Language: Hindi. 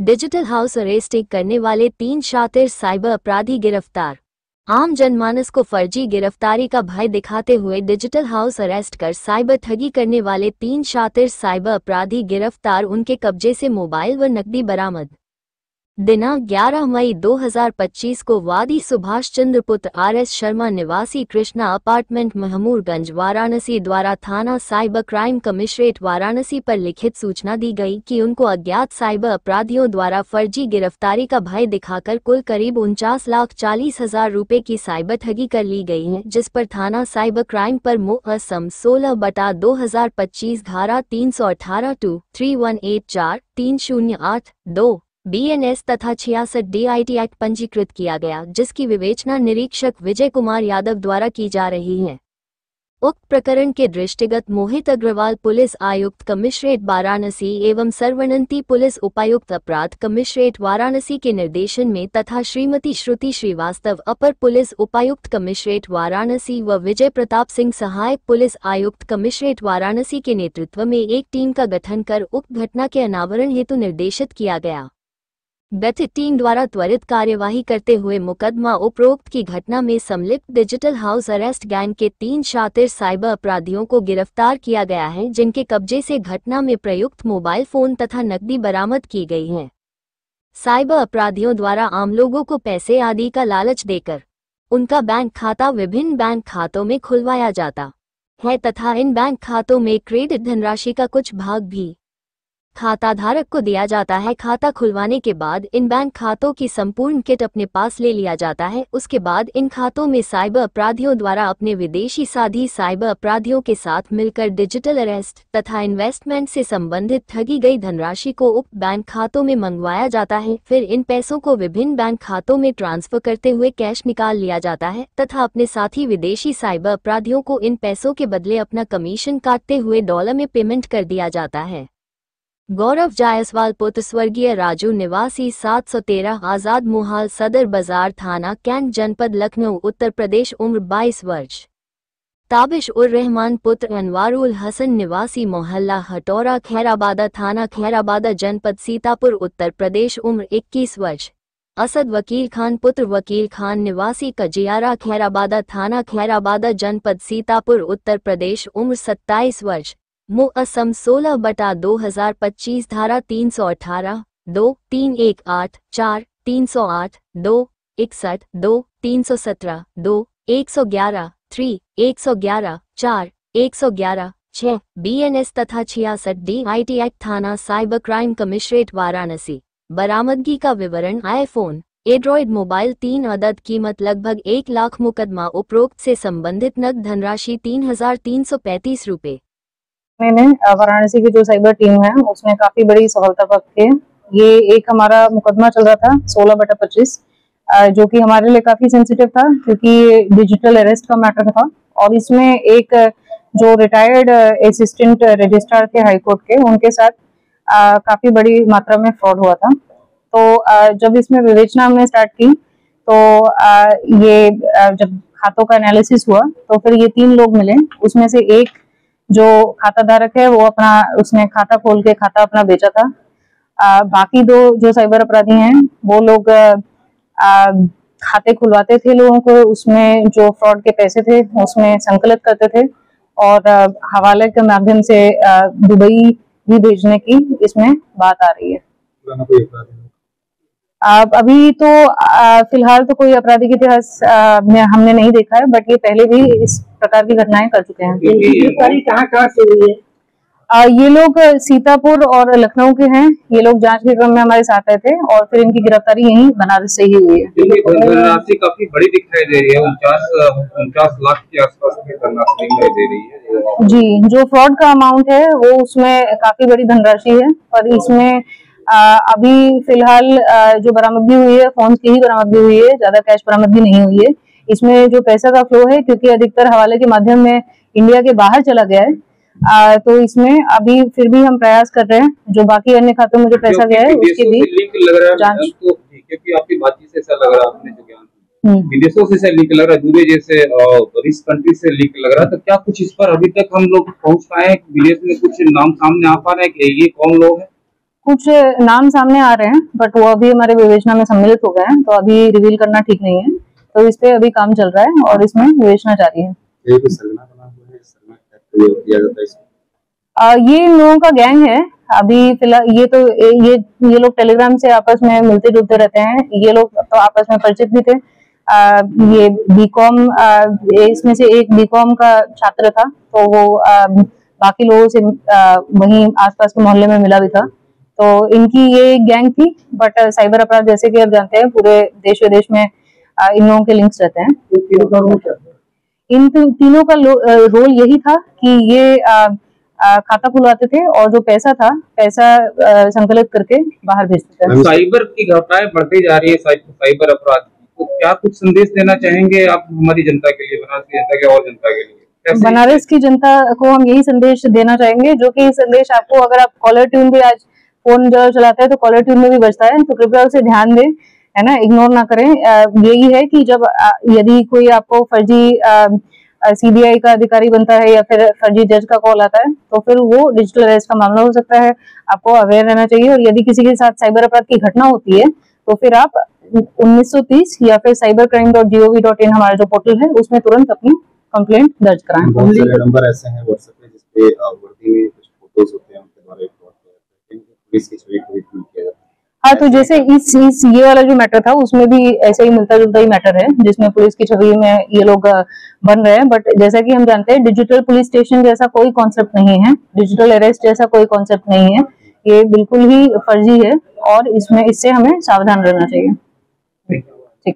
डिजिटल हाउस अरेस्ट करने वाले 3 शातिर साइबर अपराधी गिरफ्तार। आम जनमानस को फर्जी गिरफ्तारी का भय दिखाते हुए डिजिटल हाउस अरेस्ट कर साइबर ठगी करने वाले 3 शातिर साइबर अपराधी गिरफ्तार। उनके कब्जे से मोबाइल व नकदी बरामद। दिनांक 11 मई 2025 को वादी सुभाष चंद्र पुत्र RS शर्मा निवासी कृष्णा अपार्टमेंट महमूरगंज वाराणसी द्वारा थाना साइबर क्राइम कमिश्नरेट वाराणसी पर लिखित सूचना दी गई कि उनको अज्ञात साइबर अपराधियों द्वारा फर्जी गिरफ्तारी का भय दिखाकर कुल करीब 49,40,000 रुपए की साइबर ठगी कर ली गई है, जिस पर थाना साइबर क्राइम पर मुकदमा 16/2025 धारा 318-2-3184 3082 BNS तथा 66 DIT एक्ट पंजीकृत किया गया, जिसकी विवेचना निरीक्षक विजय कुमार यादव द्वारा की जा रही है। उक्त प्रकरण के दृष्टिगत मोहित अग्रवाल पुलिस आयुक्त कमिश्नरेट वाराणसी एवं सर्वनंती पुलिस उपायुक्त अपराध कमिश्नरेट वाराणसी के निर्देशन में तथा श्रीमती श्रुति श्रीवास्तव अपर पुलिस उपायुक्त कमिश्नरेट वाराणसी व विजय प्रताप सिंह सहायक पुलिस आयुक्त कमिश्नरेट वाराणसी के नेतृत्व में एक टीम का गठन कर उक्त घटना के अनावरण हेतु निर्देशित किया गया। गठित टीम द्वारा त्वरित कार्यवाही करते हुए मुकदमा उपरोक्त की घटना में संलिप्त डिजिटल हाउस अरेस्ट गैंग के 3 शातिर साइबर अपराधियों को गिरफ्तार किया गया है, जिनके कब्जे से घटना में प्रयुक्त मोबाइल फोन तथा नकदी बरामद की गई है। साइबर अपराधियों द्वारा आम लोगों को पैसे आदि का लालच देकर उनका बैंक खाता विभिन्न बैंक खातों में खुलवाया जाता है तथा इन बैंक खातों में क्रेडिट धनराशि का कुछ भाग भी खाता धारक को दिया जाता है। खाता खुलवाने के बाद इन बैंक खातों की संपूर्ण किट अपने पास ले लिया जाता है। उसके बाद इन खातों में साइबर अपराधियों द्वारा अपने विदेशी साथी साइबर अपराधियों के साथ मिलकर डिजिटल अरेस्ट तथा इन्वेस्टमेंट से संबंधित ठगी गई धनराशि को उक्त बैंक खातों में मंगवाया जाता है। फिर इन पैसों को विभिन्न बैंक खातों में ट्रांसफर करते हुए कैश निकाल लिया जाता है तथा अपने साथी विदेशी साइबर अपराधियों को इन पैसों के बदले अपना कमीशन काटते हुए डॉलर में पेमेंट कर दिया जाता है। गौरव जायसवाल पुत्र स्वर्गीय राजू निवासी 713 आजाद मोहाल सदर बाजार थाना कैंट जनपद लखनऊ उत्तर प्रदेश उम्र 22 वर्ष। ताबिश उर रहमान पुत्र अनवारुल हसन निवासी मोहल्ला हटौरा खैराबादा थाना खैराबादा जनपद सीतापुर उत्तर प्रदेश उम्र 21 वर्ष। असद वकील खान पुत्र वकील खान निवासी कजियारा खैराबादा थाना खैराबादा जनपद सीतापुर उत्तर प्रदेश उम्र 27 वर्ष। मुकदमा 16/2025 धारा 318-2-318-4 308 2-61 2-317 2-111-3 111-4 111-6 BNS तथा 66 DIT एक्ट थाना साइबर क्राइम कमिश्नरेट वाराणसी। बरामदगी का विवरण: आईफोन एंड्रॉयड मोबाइल 3 अदद, कीमत लगभग 1 लाख। मुकदमा उपरोक्त से संबंधित नकद धनराशि 3,335 रुपए। वाराणसी की जो साइबर टीम है उसने काफी बड़ी सफलता प्राप्त की है। ये एक हमारा मुकदमा चल रहा था 16/25, जो कि हमारे लिए काफी सेंसिटिव था क्योंकि डिजिटल अरेस्ट का मैटर था और इसमें एक जो रिटायर्ड असिस्टेंट रजिस्ट्रार थे हाई कोर्ट के, उनके साथ काफी बड़ी मात्रा में फ्रॉड हुआ था। तो जब इसमें विवेचना हमने स्टार्ट की तो ये जब खातों का एनालिसिस हुआ तो फिर ये 3 लोग मिले। उसमें से एक जो खाता धारक है वो उसने खाता खोल के खाता अपना बेचा था। बाकी 2 जो साइबर अपराधी हैं वो लोग खाते खुलवाते थे लोगों को, उसमें जो फ्रॉड के पैसे थे उसमें संकलित करते थे और हवाले के माध्यम से दुबई भी भेजने की इसमें बात आ रही है। अभी तो फिलहाल तो कोई आपराधिक इतिहास हमने नहीं देखा है, बट ये पहले भी इस प्रकार की घटनाएं कर चुके हैं। कहाँ से हुई है? ये लोग सीतापुर और लखनऊ के हैं। ये लोग जांच के क्रम में हमारे साथ आए थे और फिर इनकी गिरफ्तारी यहीं बनारस से ही हुई है। धनराशि काफी बड़ी दिखाई दे रही है, 49 लाख के आसपास की धनराशि दिखाई दे रही है। जी, जो फ्रॉड का अमाउंट है वो उसमें काफी बड़ी धनराशि है, पर इसमें अभी फिलहाल जो बरामदगी हुई है फोन की ही बरामदगी हुई है, ज्यादा कैश बरामदगी नहीं हुई है। इसमें जो पैसा का फ्लो है, क्योंकि अधिकतर हवाले के माध्यम में इंडिया के बाहर चला गया है, तो इसमें अभी फिर भी हम प्रयास कर रहे हैं जो बाकी अन्य खातों में जो पैसा गया है उसकी भी जांच। क्योंकि आपकी बातचीत से ऐसा लग रहा है, आपने जो ज्ञान विदेशों से लीक लग रहा है, दुबई जैसे इस कंट्री से लीक लग रहा है, तो क्या कुछ इस पर अभी तक हम लोग पहुंच पाए? विदेश में कुछ नाम सामने आ पा रहे हैं कि ये कौन लोग हैं? कुछ नाम सामने आ रहे हैं, बट वो अभी हमारे विवेचना में सम्मिलित हो गए हैं, तो अभी रिवील करना ठीक नहीं है। तो इस पे अभी काम चल रहा है और इसमें विवेचना जारी है। ये इन लोगों का गैंग है अभी फिलहाल। ये लोग टेलीग्राम से आपस में मिलते जुलते रहते हैं। ये लोग तो आपस में परिचित भी थे। ये बीकॉम, इसमें से एक बीकॉम का छात्र था, तो वो बाकी लोगों से वहीं आसपास के मोहल्ले में मिला भी था। तो इनकी ये गैंग थी, बट साइबर अपराध जैसे कि आप जानते हैं पूरे देश विदेश में इन लोगों के लिंक्स रहते हैं। इन तीनों का रोल यही था कि ये खाता खुलवाते थे और जो पैसा संकलित करके बाहर भेजते थे। साइबर की घटनाएं बढ़ती जा रही है, साइबर अपराध, तो क्या कुछ संदेश देना चाहेंगे आप हमारी जनता के लिए, बनारस की जनता के और जनता के लिए? बनारस की जनता को हम यही संदेश देना चाहेंगे, जो कि संदेश आपको, अगर आप कॉलर ट्यून भी आज फोन जो चलाते हैं तो कॉलर ट्यून में भी बजता है, तो कृपया उसे ध्यान दें, है ना, इग्नोर ना करें। यही है कि जब यदि कोई आपको फर्जी सीबीआई का अधिकारी बनता है या फिर फर्जी जज का कॉल आता है, तो फिर वो डिजिटल अरेस्ट का मामला हो सकता है। आपको अवेयर रहना चाहिए। और यदि किसी के साथ साइबर अपराध की घटना होती है तो फिर आप 1930 या फिर cybercrime.gov.in हमारा जो पोर्टल है उसमें तुरंत अपनी कंप्लेंट दर्ज कराएं। बहुत सारे नंबर ऐसे हैं व्हाट्सएप पे जिसपे वर्दी में कुछ फोटोज होते हैं, उनके द्वारा पुलिस की छवि को ट्वीट किया जाता है। हाँ, तो जैसे इस ये वाला जो मैटर था उसमें भी ऐसे ही मिलता जुलता ही मैटर है, जिसमें पुलिस की छवि में ये लोग बन रहे हैं। बट जैसा कि हम जानते हैं, डिजिटल पुलिस स्टेशन जैसा कोई कॉन्सेप्ट नहीं है, डिजिटल अरेस्ट जैसा कोई कॉन्सेप्ट नहीं है। ये बिल्कुल ही फर्जी है और इससे हमें सावधान रहना चाहिए।